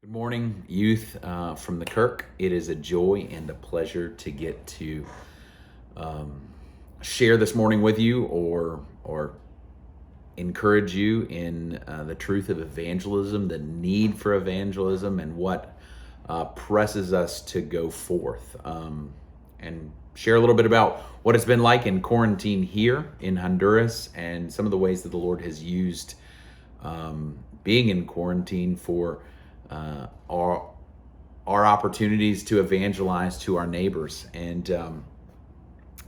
Good morning, youth from the Kirk. It is a joy and a pleasure to get to um, share this morning with you, or encourage you in the truth of evangelism, the need for evangelism, and what presses us to go forth, and share a little bit about what it's been like in quarantine here in Honduras, and some of the ways that the Lord has used being in quarantine for uh, our our opportunities to evangelize to our neighbors. And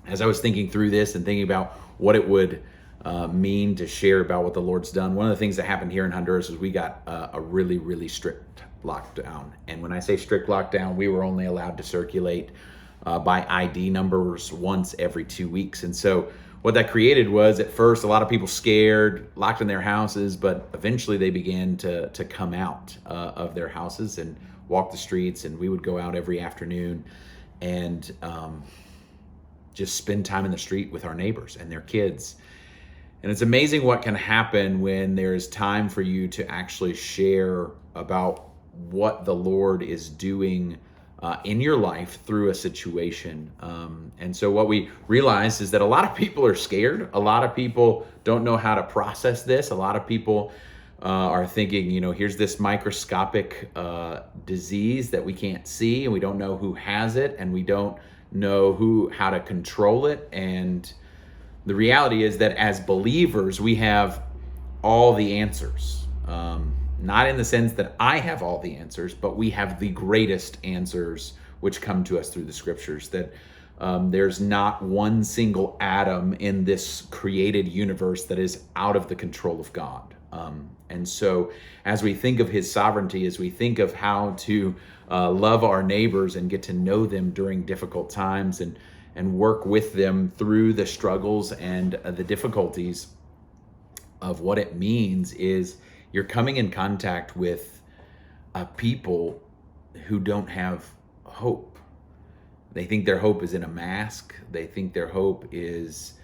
as I was thinking through this and thinking about what it would mean to share about what the Lord's done, one of the things that happened here in Honduras is we got a really, really strict lockdown. And when I say strict lockdown, we were only allowed to circulate by ID numbers once every 2 weeks. And so what that created was, at first, a lot of people scared, locked in their houses, but eventually they began to come out of their houses and walk the streets. And we would go out every afternoon and just spend time in the street with our neighbors and their kids. And it's amazing what can happen when there's time for you to actually share about what the Lord is doing in your life through a situation. And so what we realized is that a lot of people are scared. A lot of people don't know how to process this. A lot of people are thinking, here's this microscopic disease that we can't see, and we don't know who has it, and we don't know how to control it. And the reality is that as believers, we have all the answers. Not in the sense that I have all the answers, but we have the greatest answers which come to us through the scriptures. That there's not one single atom in this created universe that is out of the control of God. And so as we think of his sovereignty, as we think of how to love our neighbors and get to know them during difficult times, and work with them through the struggles and the difficulties of what it means, is you're coming in contact with people who don't have hope. They think their hope is in a mask. They think their hope is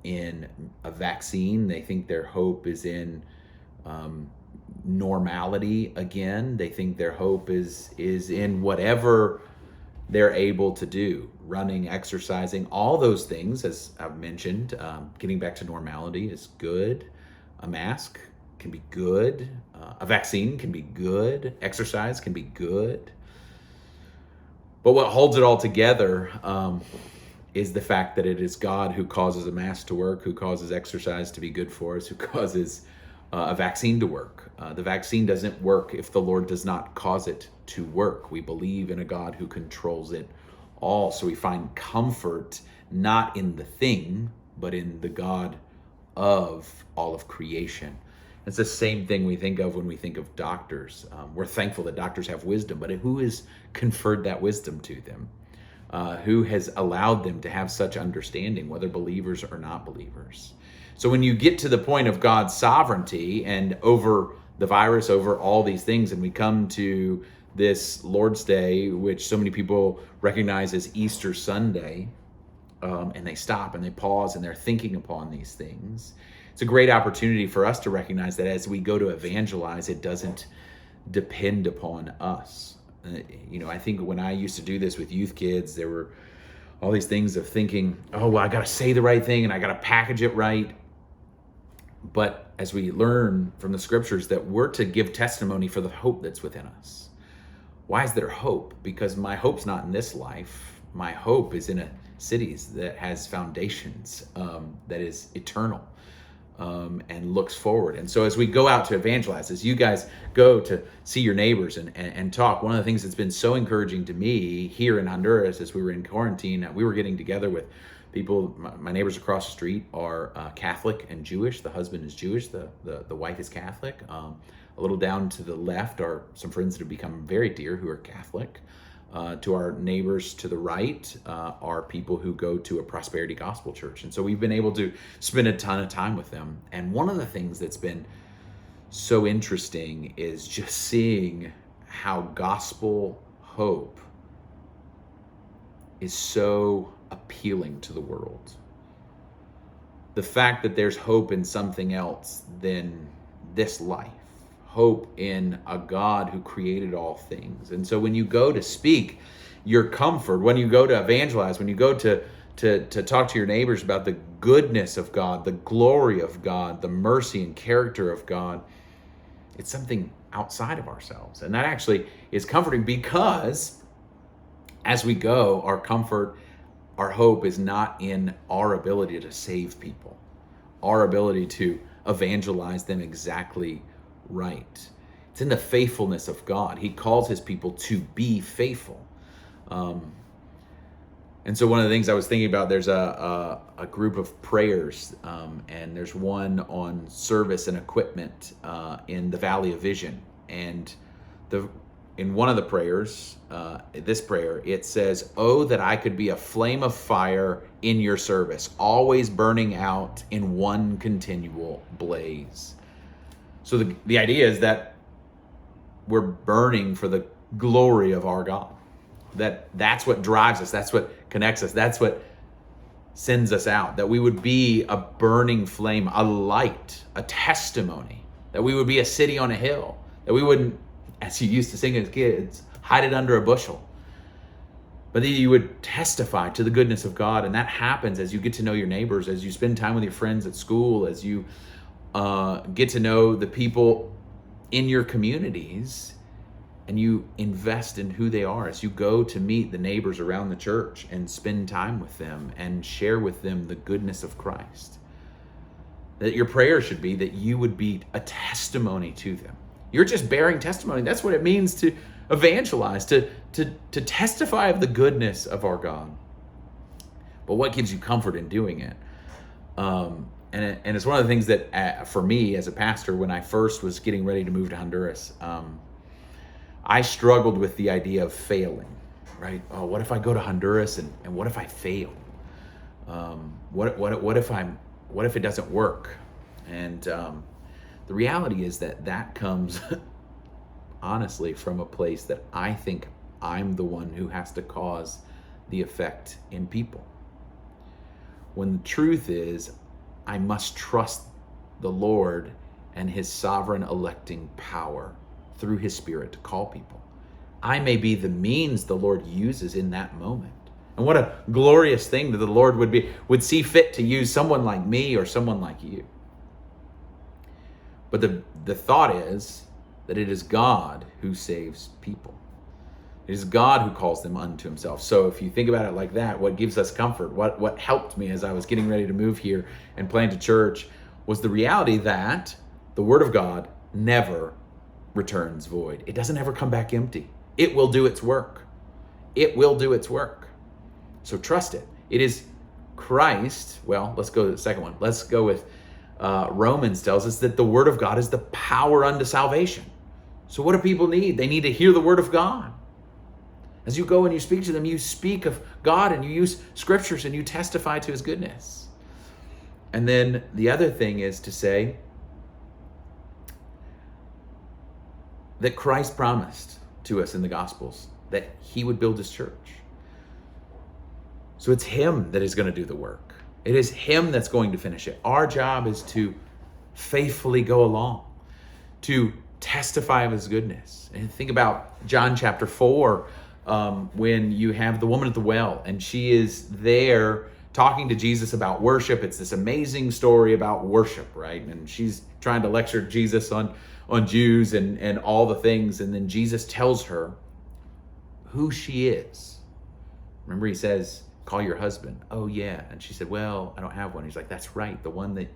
in a vaccine. They think their hope is in normality again. They think their hope is in whatever they're able to do, running, exercising, all those things. As I've mentioned, getting back to normality is good. A mask can be good. A vaccine can be good. Exercise can be good. But what holds it all together is the fact that it is God who causes a mask to work, who causes exercise to be good for us, who causes a vaccine to work. The vaccine doesn't work if the Lord does not cause it to work. We believe in a God who controls it all. So we find comfort not in the thing, but in the God of all of creation. It's the same thing we think of when we think of doctors. We're thankful that doctors have wisdom, but who has conferred that wisdom to them? Who has allowed them to have such understanding, whether believers or not believers? So when you get to the point of God's sovereignty and over the virus, over all these things, and we come to this Lord's Day, which so many people recognize as Easter Sunday, and they stop and they pause and they're thinking upon these things, it's a great opportunity for us to recognize that as we go to evangelize, it doesn't depend upon us. I think when I used to do this with youth kids, there were all these things of thinking, oh, well, I got to say the right thing and I got to package it right. But as we learn from the scriptures that we're to give testimony for the hope that's within us. Why is there hope? Because my hope's not in this life. My hope is in a city that has foundations, that is eternal, and looks forward. And so as we go out to evangelize, as you guys go to see your neighbors and talk, one of the things that's been so encouraging to me here in Honduras as we were in quarantine, we were getting together with people. My neighbors across the street are Catholic and Jewish. The husband is Jewish. The wife is Catholic. A little down to the left are some friends that have become very dear who are Catholic. To our neighbors to the right are people who go to a prosperity gospel church. And so we've been able to spend a ton of time with them. And one of the things that's been so interesting is just seeing how gospel hope is so appealing to the world. The fact that there's hope in something else than this life, hope in a God who created all things. And so when you go to speak your comfort, when you go to evangelize, when you go to talk to your neighbors about the goodness of God, the glory of God, the mercy and character of God, it's something outside of ourselves. And that actually is comforting, because as we go, our comfort, our hope is not in our ability to save people, our ability to evangelize them exactly right. It's in the faithfulness of God. He calls his people to be faithful. And so one of the things I was thinking about, there's a group of prayers, and there's one on service and equipment in the Valley of Vision. And in one of the prayers, this prayer, it says, "Oh, that I could be a flame of fire in your service, always burning out in one continual blaze." So the idea is that we're burning for the glory of our God. That's what drives us. That's what connects us. That's what sends us out. That we would be a burning flame, a light, a testimony. That we would be a city on a hill. That we wouldn't, as you used to sing as kids, hide it under a bushel. But that you would testify to the goodness of God. And that happens as you get to know your neighbors, as you spend time with your friends at school, as you get to know the people in your communities, and you invest in who they are as you go to meet the neighbors around the church and spend time with them and share with them the goodness of Christ. That your prayer should be that you would be a testimony to them. You're just bearing testimony. That's what it means to evangelize, to testify of the goodness of our God. But what gives you comfort in doing it? And it's one of the things that, for me as a pastor, when I first was getting ready to move to Honduras, I struggled with the idea of failing, right? Oh, what if I go to Honduras and what if I fail? What if it doesn't work? And the reality is that comes honestly from a place that I think I'm the one who has to cause the effect in people. When the truth is, I must trust the Lord and his sovereign electing power through his Spirit to call people. I may be the means the Lord uses in that moment. And what a glorious thing that the Lord would see fit to use someone like me or someone like you. But the thought is that it is God who saves people. It is God who calls them unto himself. So if you think about it like that, what gives us comfort, what helped me as I was getting ready to move here and plant a church, was the reality that the Word of God never returns void. It doesn't ever come back empty. It will do its work. It will do its work. So trust it. It is Christ. Well, let's go to the second one. Let's go with Romans tells us that the Word of God is the power unto salvation. So what do people need? They need to hear the Word of God. As you go and you speak to them, you speak of God and you use scriptures and you testify to his goodness. And then the other thing is to say that Christ promised to us in the Gospels that he would build his church. So it's him that is going to do the work. It is him that's going to finish it. Our job is to faithfully go along, to testify of his goodness. And think about John chapter 4, when you have the woman at the well and she is there talking to Jesus about worship. It's this amazing story about worship, right? And she's trying to lecture Jesus on Jews and all the things. And then Jesus tells her who she is. Remember, he says, call your husband. Oh, yeah. And she said, well, I don't have one. He's like, that's right. The one that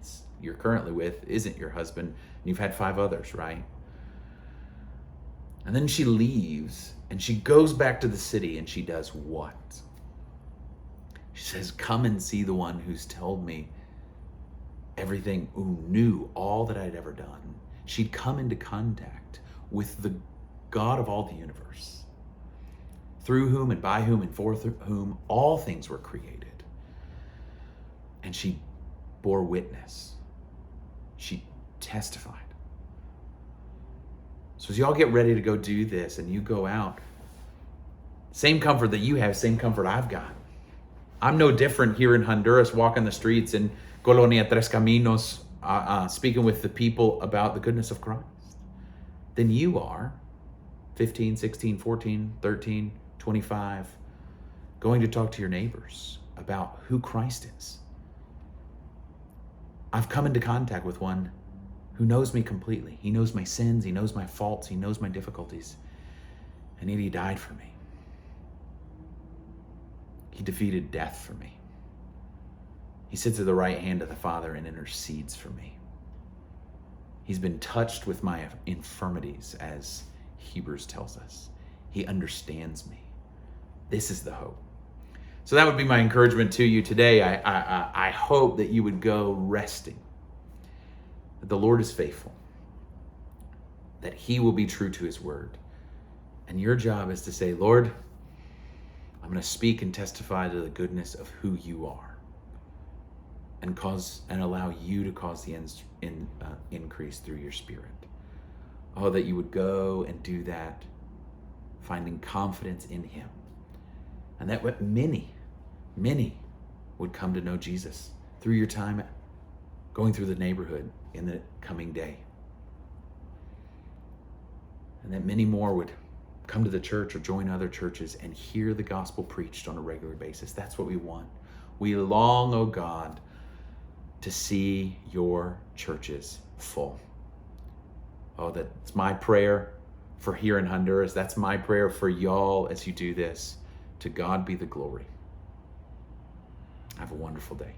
you're currently with isn't your husband. And you've had 5 others, right? And then she leaves and she goes back to the city and she does what? She says, come and see the one who's told me everything, who knew all that I'd ever done. She'd come into contact with the God of all the universe, through whom and by whom and for whom all things were created. And she bore witness. She testified. So as y'all get ready to go do this and you go out, same comfort that you have, same comfort I've got. I'm no different here in Honduras, walking the streets in Colonia Tres Caminos, speaking with the people about the goodness of Christ. than you are, 15, 16, 14, 13, 25, going to talk to your neighbors about who Christ is. I've come into contact with one who knows me completely. He knows my sins, he knows my faults, he knows my difficulties, and yet he died for me. He defeated death for me. He sits at the right hand of the Father and intercedes for me. He's been touched with my infirmities, as Hebrews tells us. He understands me. This is the hope. So that would be my encouragement to you today. I hope that you would go resting, that the Lord is faithful, that he will be true to his word. And your job is to say, Lord, I'm going to speak and testify to the goodness of who you are, and allow you to cause the increase through your Spirit. Oh, that you would go and do that, finding confidence in him. And that many would come to know Jesus through your time going through the neighborhood in the coming day. And that many more would come to the church or join other churches and hear the gospel preached on a regular basis. That's what we want. We long, oh God, to see your churches full. Oh, that's my prayer for here in Honduras. That's my prayer for y'all as you do this. To God be the glory. Have a wonderful day.